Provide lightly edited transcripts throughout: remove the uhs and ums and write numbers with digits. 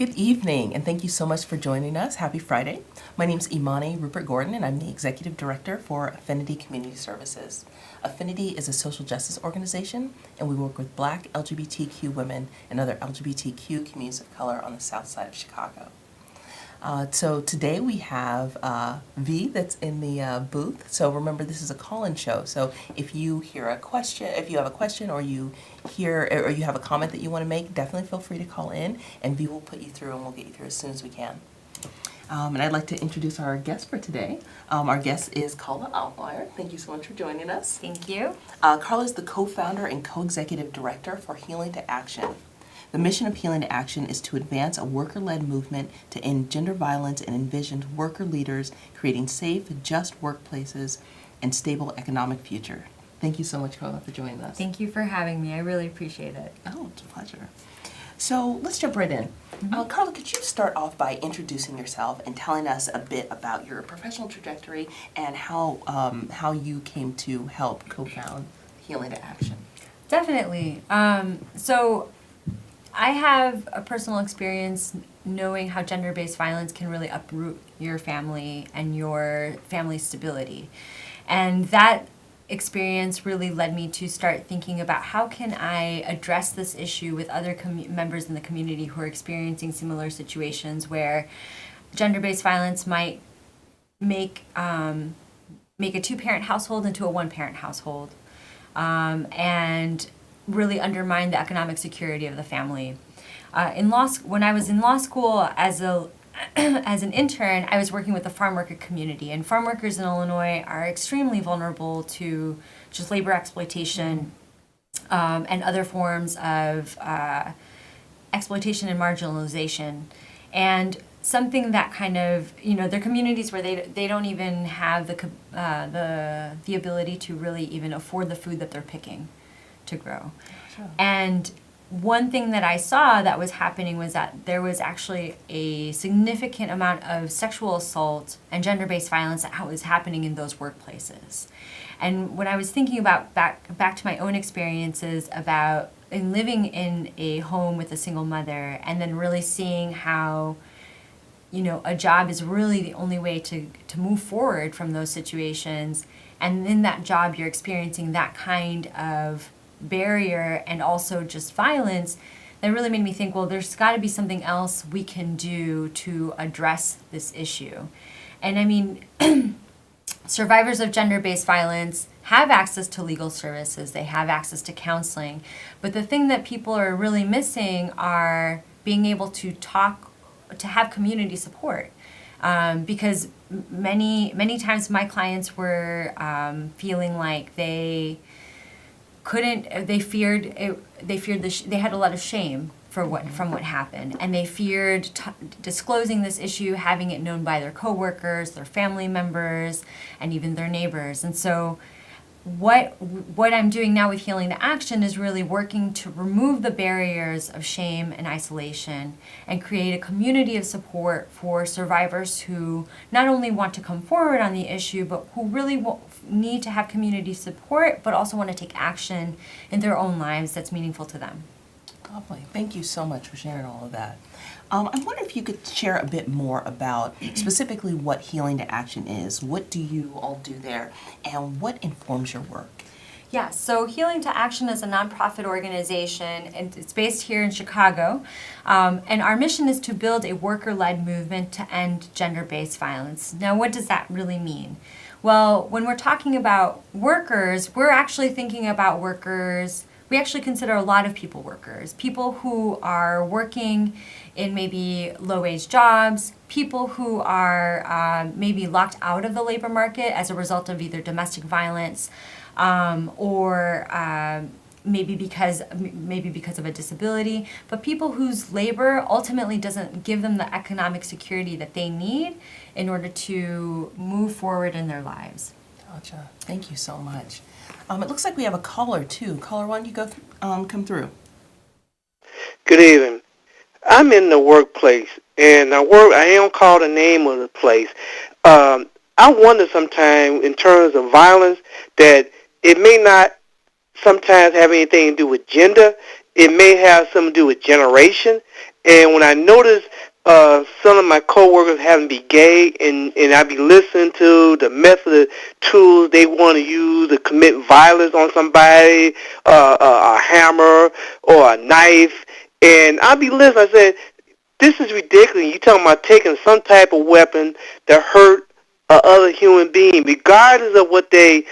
Good evening, and thank you so much for joining us. Happy Friday. My name is Imani Rupert Gordon, and I'm the Executive Director for Affinity Community Services. Affinity is a social justice organization, and we work with Black LGBTQ women and other LGBTQ communities of color on the south side of Chicago. So today we have V that's in the booth. So remember, this is a call-in show. So if you hear a question, if you have a question, or you have a comment that you want to make, definitely feel free to call in, and V will put you through, and we'll get you through as soon as we can. And I'd like to introduce our guest for today. Our guest is Carla Altmaier. Thank you so much for joining us. Thank you. Carla is the co-founder and co-executive director for Healing to Action. The mission of Healing to Action is to advance a worker-led movement to end gender violence and envision worker leaders creating safe, just workplaces and stable economic future. Thank you so much, Carla, for joining us. Thank you for having me. I really appreciate it. Oh, it's a pleasure. So let's jump right in. Carla, could you start off by introducing yourself and telling us a bit about your professional trajectory and how you came to help co-found Healing to Action? Definitely. So I have a personal experience knowing how gender-based violence can really uproot your family and your family's stability. And that experience really led me to start thinking about how can I address this issue with other members in the community who are experiencing similar situations where gender-based violence might make a two-parent household into a one-parent household, and really undermine the economic security of the family. When I was in law school as an intern, I was working with the farm worker community, and farm workers in Illinois are extremely vulnerable to just labor exploitation and other forms of exploitation and marginalization. And something that kind of, they're communities where they don't even have the ability to really even afford the food that they're picking to grow. Sure. And one thing that I saw that was happening was that there was actually a significant amount of sexual assault and gender-based violence that was happening in those workplaces. And when I was thinking about back to my own experiences about living in a home with a single mother, and then really seeing how a job is really the only way to move forward from those situations, and in that job you're experiencing that kind of barrier and also just violence, that really made me think, well, there's got to be something else we can do to address this issue. And I mean, survivors of gender-based violence have access to legal services, they have access to counseling, but the thing that people are really missing are being able to have community support. Because many times my clients were feeling like they had a lot of shame from what happened, and they feared disclosing this issue, having it known by their coworkers, their family members, and even their neighbors. And so what I'm doing now with Healing to Action is really working to remove the barriers of shame and isolation and create a community of support for survivors who not only want to come forward on the issue, but who really need to have community support, but also want to take action in their own lives that's meaningful to them. Lovely. Thank you so much for sharing all of that. I wonder if you could share a bit more about specifically what Healing to Action is. What do you all do there, and what informs your work? Yeah, so Healing to Action is a nonprofit organization, and it's based here in Chicago. And our mission is to build a worker-led movement to end gender-based violence. Now, what does that really mean? Well, when we're talking about workers, we're actually thinking about workers. We actually consider a lot of people workers, people who are working in maybe low-wage jobs, people who are maybe locked out of the labor market as a result of either domestic violence or maybe because of a disability, but people whose labor ultimately doesn't give them the economic security that they need in order to move forward in their lives. Gotcha. Thank you so much. It looks like we have a caller too. Caller, why don't you come through? Good evening. I'm in the workplace, and I don't call the name of the place. I wonder sometimes in terms of violence that it may not sometimes have anything to do with gender. It may have something to do with generation. And when I notice some of my coworkers happen to be gay, and I be listening to the method tools they want to use to commit violence on somebody, a hammer or a knife, and I be listening. I said, this is ridiculous. You talking about taking some type of weapon to hurt a other human being, regardless of what they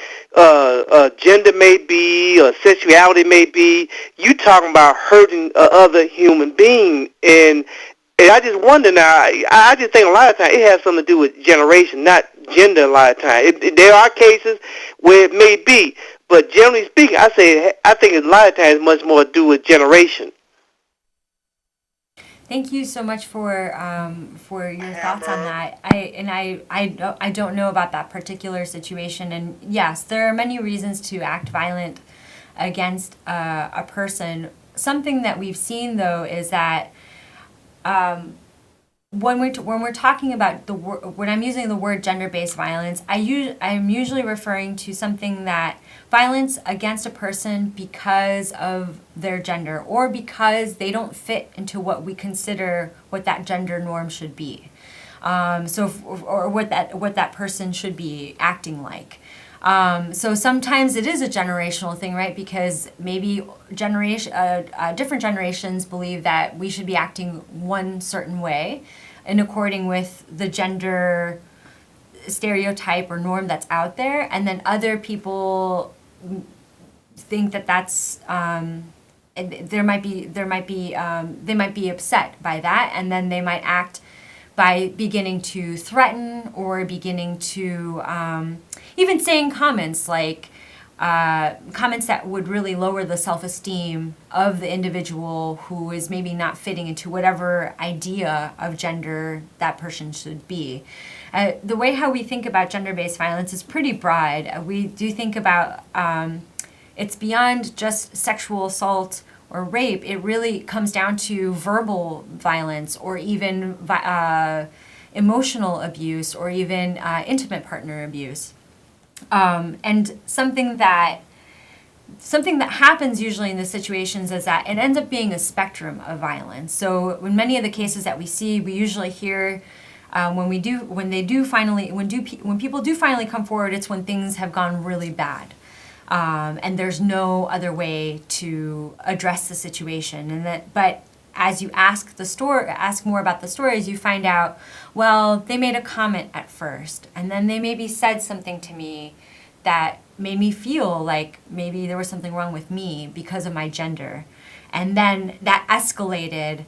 gender may be or sexuality may be. You talking about hurting a other human being, and I just wonder now. I just think a lot of times it has something to do with generation, not gender. A lot of times, there are cases where it may be, but generally speaking, I think a lot of times it's much more to do with generation. Thank you so much for your thoughts on that. I don't know about that particular situation, and yes, there are many reasons to act violent against a person. Something that we've seen though is that when we're talking about when I'm using the word gender-based violence, I'm usually referring to something that violence against a person because of their gender or because they don't fit into what we consider what that gender norm should be. Or what that person should be acting like. So sometimes it is a generational thing, right? Because maybe different generations believe that we should be acting one certain way in according with the gender stereotype or norm that's out there, and then other people think that that's they might be upset by that, and then they might act by beginning to threaten or beginning to even saying comments like comments that would really lower the self-esteem of the individual who is maybe not fitting into whatever idea of gender that person should be. The way how we think about gender-based violence is pretty broad. We do think about it's beyond just sexual assault or rape. It really comes down to verbal violence or even emotional abuse or even intimate partner abuse. And something that happens usually in the situations is that it ends up being a spectrum of violence. So in many of the cases that we see, we usually hear when people do finally come forward, it's when things have gone really bad. And there's no other way to address the situation. But as you ask more about the stories, you find out, well, they made a comment at first, and then they maybe said something to me that made me feel like maybe there was something wrong with me because of my gender. And then that escalated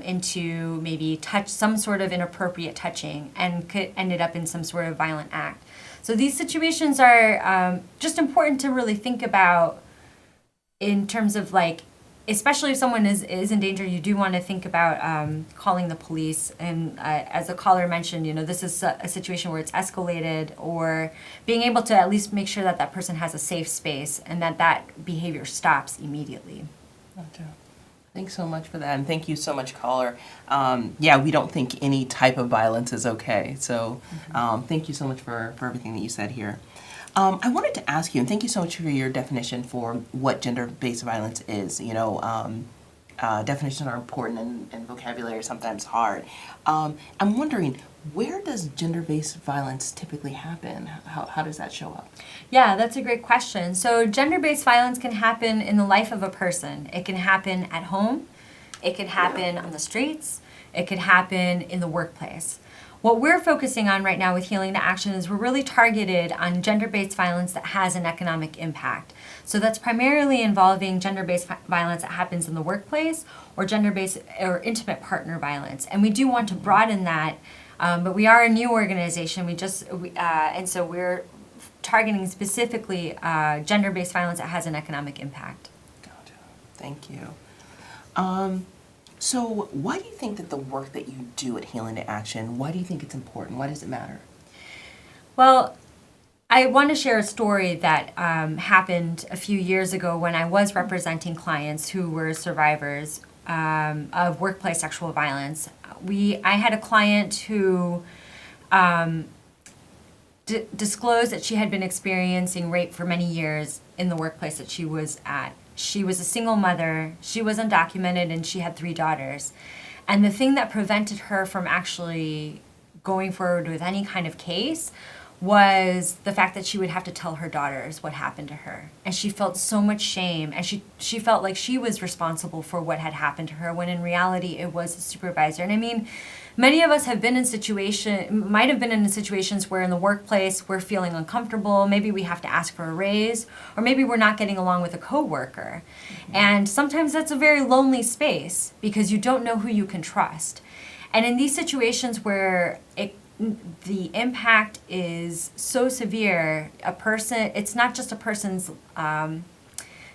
into maybe some sort of inappropriate touching and ended up in some sort of violent act. So these situations are just important to really think about in terms of like, especially if someone is in danger, you do want to think about calling the police. And as the caller mentioned, this is a situation where it's escalated, or being able to at least make sure that that person has a safe space and that behavior stops immediately. Gotcha. Thanks so much for that, and thank you so much, caller. Yeah, we don't think any type of violence is okay, so thank you so much for everything that you said here. I wanted to ask you, and thank you so much for your definition for what gender-based violence is. Definitions are important and vocabulary is sometimes hard. I'm wondering, where does gender-based violence typically happen? How does that show up? Yeah, that's a great question. So gender-based violence can happen in the life of a person. It can happen at home. It can happen on the streets. It could happen in the workplace. What we're focusing on right now with Healing to Action is we're really targeted on gender-based violence that has an economic impact. So that's primarily involving gender-based violence that happens in the workplace or gender-based or intimate partner violence. And we do want to broaden that, but we are a new organization. And so we're targeting specifically gender-based violence that has an economic impact. Gotcha. Thank you. So why do you think that the work that you do at Healing to Action, why do you think it's important? Why does it matter? Well, I want to share a story that happened a few years ago when I was representing clients who were survivors of workplace sexual violence. I had a client who disclosed that she had been experiencing rape for many years in the workplace that she was at. she was a single mother, she was undocumented, and she had 3 daughters. And the thing that prevented her from actually going forward with any kind of case was the fact that she would have to tell her daughters what happened to her. And she felt so much shame, and she felt like she was responsible for what had happened to her, when in reality it was the supervisor. And I mean, many of us have been in might have been in situations where in the workplace we're feeling uncomfortable, maybe we have to ask for a raise, or maybe we're not getting along with a coworker. And sometimes that's a very lonely space because you don't know who you can trust. And in these situations where the impact is so severe, it's not just a person's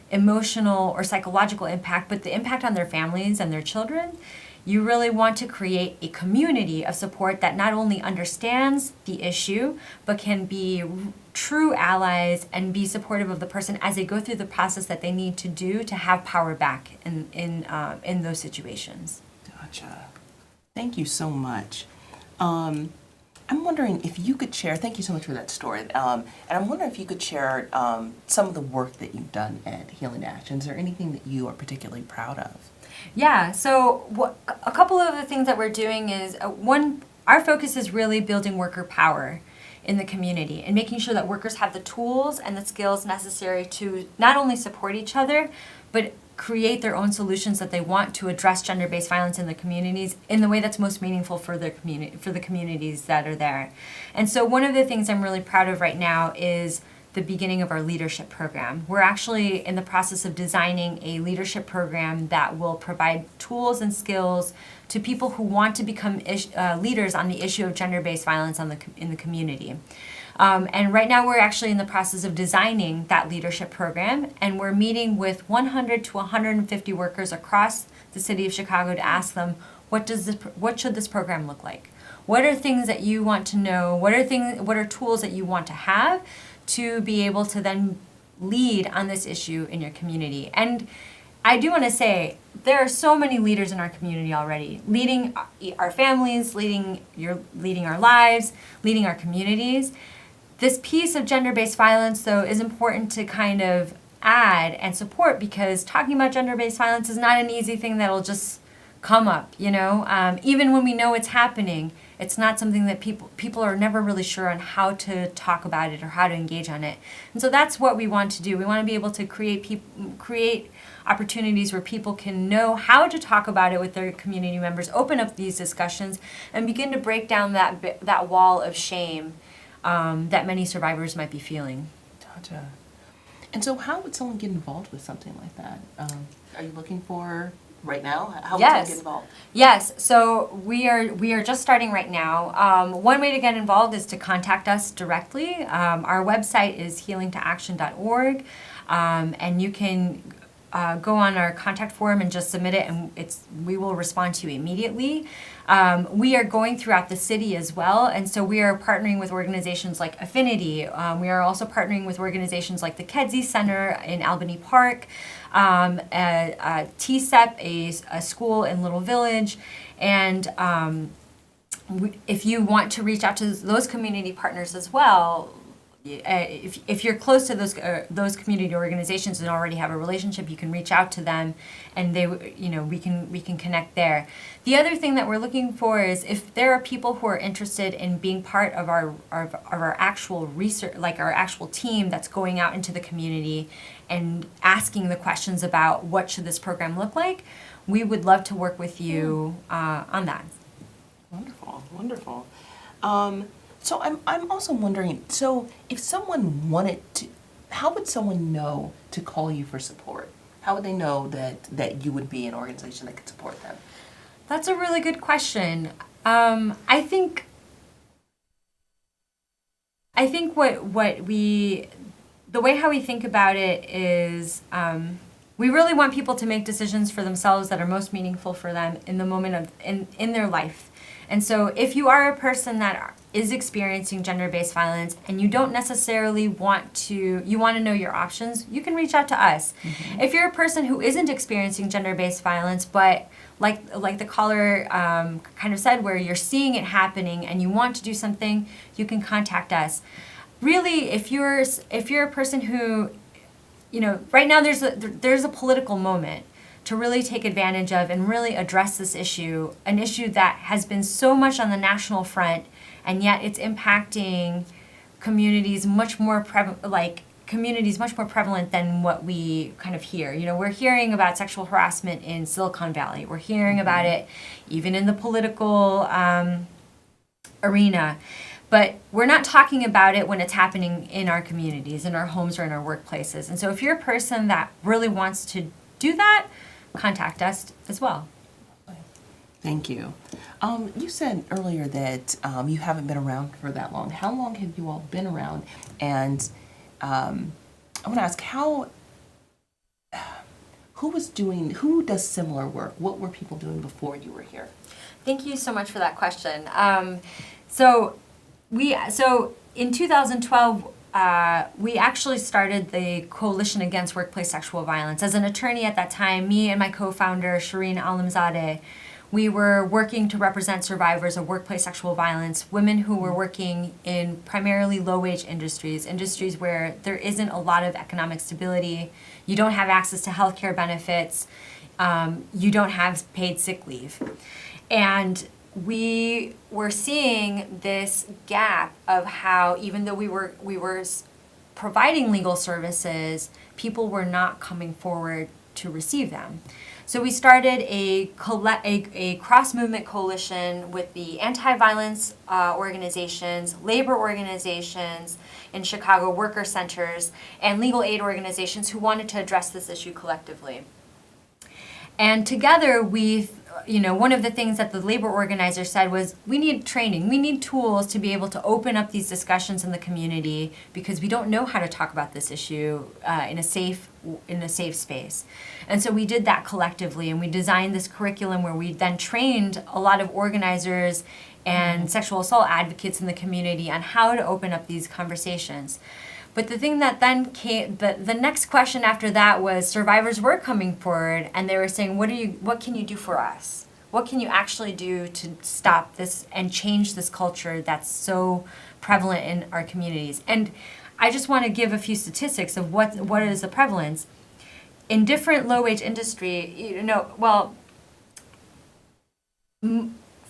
emotional or psychological impact, but the impact on their families and their children. You really want to create a community of support that not only understands the issue, but can be true allies and be supportive of the person as they go through the process that they need to do to have power back in those situations. Gotcha. Thank you so much. I'm wondering if you could share, thank you so much for that story, and I'm wondering if you could share some of the work that you've done at Healing Actions, or anything that you are particularly proud of. Yeah, so a couple of the things that we're doing is, one, our focus is really building worker power in the community and making sure that workers have the tools and the skills necessary to not only support each other, but create their own solutions that they want to address gender-based violence in the communities in the way that's most meaningful for their community, for the communities that are there. And so one of the things I'm really proud of right now is the beginning of our leadership program. We're actually in the process of designing a leadership program that will provide tools and skills to people who want to become leaders on the issue of gender-based violence in the community. And right now we're actually in the process of designing that leadership program, and we're meeting with 100 to 150 workers across the city of Chicago to ask them, what should this program look like? What are things that you want to know? What are tools that you want to have to be able to then lead on this issue in your community? And I do want to say, there are so many leaders in our community already, leading our families, leading our lives, leading our communities. This piece of gender-based violence, though, is important to kind of add and support, because talking about gender-based violence is not an easy thing that'll just come up, you know? Even when we know it's happening, it's not something that people are never really sure on how to talk about it or how to engage on it. And so that's what we want to do. We want to be able to create opportunities where people can know how to talk about it with their community members, open up these discussions, and begin to break down that wall of shame that many survivors might be feeling. Gotcha. And so how would someone get involved with something like that? Are you looking for right now? How would someone get involved? Yes, so we are just starting right now. One way to get involved is to contact us directly. Our website is healingtoaction.org, and you can go on our contact form and just submit it, and we will respond to you immediately. We are going throughout the city as well, and so we are partnering with organizations like Affinity. We are also partnering with organizations like the Kedzie Center in Albany Park, TSEP, a school in Little Village, and if you want to reach out to those community partners as well, if you're close to those community organizations and already have a relationship, you can reach out to them, and we can connect there. The other thing that we're looking for is if there are people who are interested in being part of our actual research, like our actual team that's going out into the community and asking the questions about what should this program look like, we would love to work with you on that. Wonderful, wonderful. So I'm also wondering, so if someone wanted to, how would someone know to call you for support? How would they know that you would be an organization that could support them? That's a really good question. I think the way how we think about it is we really want people to make decisions for themselves that are most meaningful for them in the moment of in their life. And so if you are a person that is experiencing gender-based violence and you don't necessarily you want to know your options, you can reach out to us. Mm-hmm. If you're a person who isn't experiencing gender-based violence, but like the caller kind of said, where you're seeing it happening and you want to do something, you can contact us. Really, if you're a person who right now there's a political moment to really take advantage of and really address this issue, an issue that has been so much on the national front, and yet it's impacting communities much more prevalent than what we kind of hear. We're hearing about sexual harassment in Silicon Valley. We're hearing about it even in the political arena. But we're not talking about it when it's happening in our communities, in our homes, or in our workplaces. And so if you're a person that really wants to do that, contact us as well. Thank you. You said earlier that you haven't been around for that long. How long have you all been around? And I want to ask who does similar work? What were people doing before you were here? Thank you so much for that question. So in 2012, we actually started the Coalition Against Workplace Sexual Violence. As an attorney at that time, me and my co-founder, Shireen Alamzadeh, we were working to represent survivors of workplace sexual violence, women who were working in primarily low-wage industries where there isn't a lot of economic stability, you don't have access to health care benefits, you don't have paid sick leave. And we were seeing this gap of how, even though we were providing legal services, people were not coming forward to receive them. So we started a cross-movement coalition with the anti-violence organizations, labor organizations in Chicago, worker centers, and legal aid organizations who wanted to address this issue collectively. And together one of the things that the labor organizer said was, we need training, we need tools to be able to open up these discussions in the community because we don't know how to talk about this issue in a safe space. And so we did that collectively, and we designed this curriculum where we then trained a lot of organizers and sexual assault advocates in the community on how to open up these conversations. But the thing that then came, the next question after that was survivors were coming forward and they were saying, what can you do for us? What can you actually do to stop this and change this culture that's so prevalent in our communities? And I just want to give a few statistics of what is the prevalence. In different low-wage industry,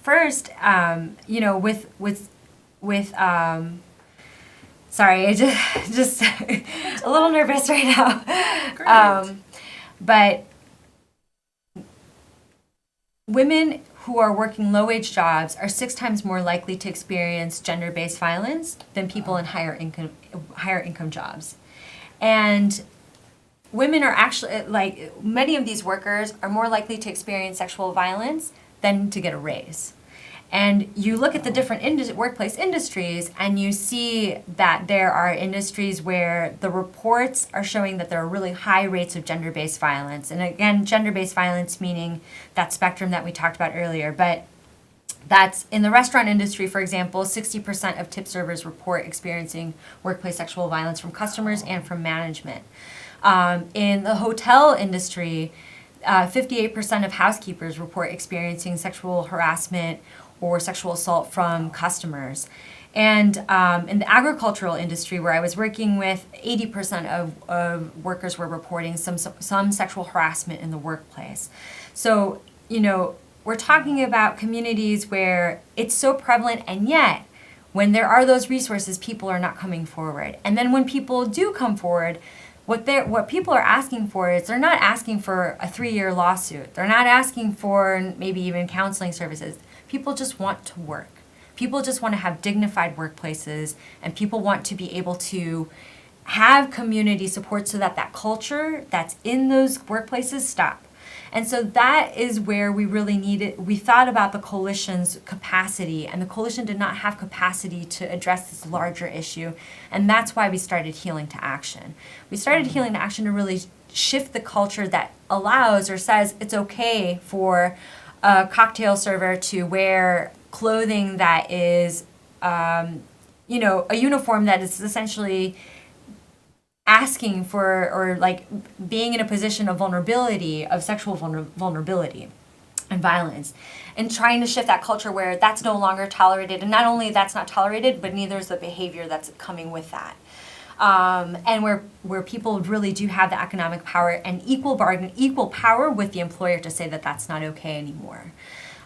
first, sorry, I just a little nervous right now. But women who are working low-wage jobs are 6 times more likely to experience gender-based violence than people in higher income jobs. And women are actually, many of these workers are more likely to experience sexual violence than to get a raise. And you look at the different workplace industries and you see that there are industries where the reports are showing that there are really high rates of gender-based violence. And again, gender-based violence meaning that spectrum that we talked about earlier. But that's in the restaurant industry, for example, 60% of tip servers report experiencing workplace sexual violence from customers and from management. In the hotel industry, 58% of housekeepers report experiencing sexual harassment or sexual assault from customers. And in the agricultural industry where I was working with, 80% of workers were reporting some sexual harassment in the workplace. So, we're talking about communities where it's so prevalent, and yet when there are those resources, people are not coming forward. And then when people do come forward, what people are asking for is they're not asking for a 3-year lawsuit. They're not asking for maybe even counseling services. People just want to work. People just want to have dignified workplaces, and people want to be able to have community support so that that culture that's in those workplaces stop. And so that is where we really needed, we thought about the coalition's capacity, and the coalition did not have capacity to address this larger issue, and that's why we started Healing to Action. We started Healing to Action to really shift the culture that allows or says it's okay for a cocktail server to wear clothing that is, a uniform that is essentially asking for, or being in a position of vulnerability, of sexual vulnerability and violence, and trying to shift that culture where that's no longer tolerated. And not only that's not tolerated, but neither is the behavior that's coming with that. and where people really do have the economic power and equal power with the employer to say that that's not okay anymore.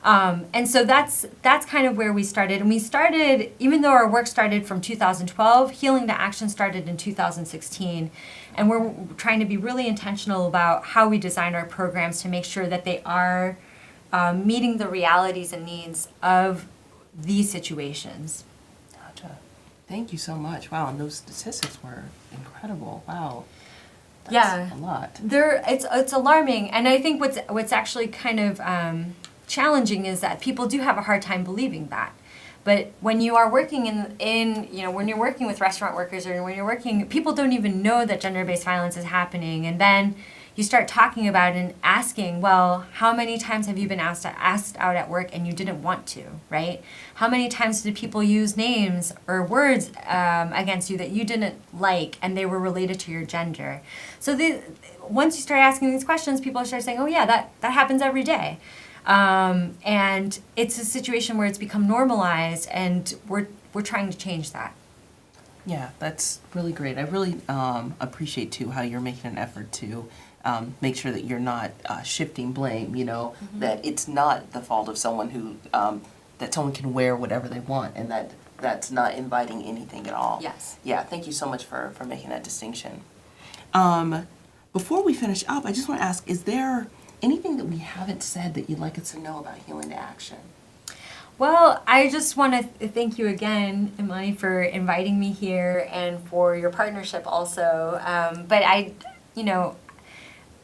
And so that's kind of where we started. And we started, even though our work started from 2012, Healing to Action started in 2016. And we're trying to be really intentional about how we design our programs to make sure that they are meeting the realities and needs of these situations. Gotcha. Thank you so much. Wow, and those statistics were incredible. Wow. That's Yeah. a lot. It's alarming. And I think what's actually kind of challenging is that people do have a hard time believing that. But when you are working when you're working with restaurant workers, or when you're working, people don't even know that gender-based violence is happening. And then you start talking about it and asking, well, how many times have you been asked out at work and you didn't want to, right? How many times did people use names or words against you that you didn't like and they were related to your gender? So once you start asking these questions, people start saying, oh yeah, that happens every day. And it's a situation where it's become normalized, and we're trying to change that. Yeah, that's really great. I really appreciate too how you're making an effort to make sure that you're not shifting blame. You know, that it's not the fault of someone who that someone can wear whatever they want, and that's not inviting anything at all. Yes. Yeah. Thank you so much for making that distinction. Before we finish up, I just want to ask: is there anything that we haven't said that you'd like us to know about Healing to Action? Well, I just want to thank you again, Imani, for inviting me here and for your partnership also. But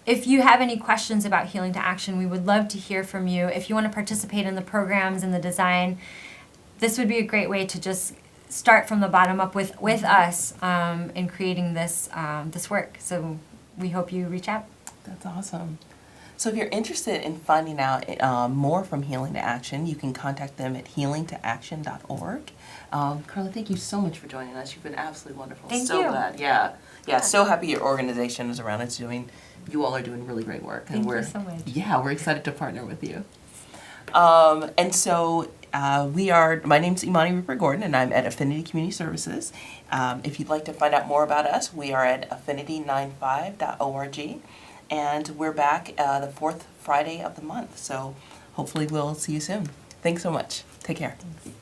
if you have any questions about Healing to Action, we would love to hear from you. If you want to participate in the programs and the design, this would be a great way to just start from the bottom up with us in creating this work. So we hope you reach out. That's awesome. So if you're interested in finding out more from Healing to Action, you can contact them at healingtoaction.org. Carla, thank you so much for joining us. You've been absolutely wonderful. Thank so you. glad. Yeah, so happy your organization is around. You all are doing really great work. Thank you so much. Yeah, we're excited to partner with you. And so my name's Imani Rupert Gordon, and I'm at Affinity Community Services. If you'd like to find out more about us, we are at affinity95.org. And we're back the fourth Friday of the month. So hopefully we'll see you soon. Thanks so much. Take care. Thanks.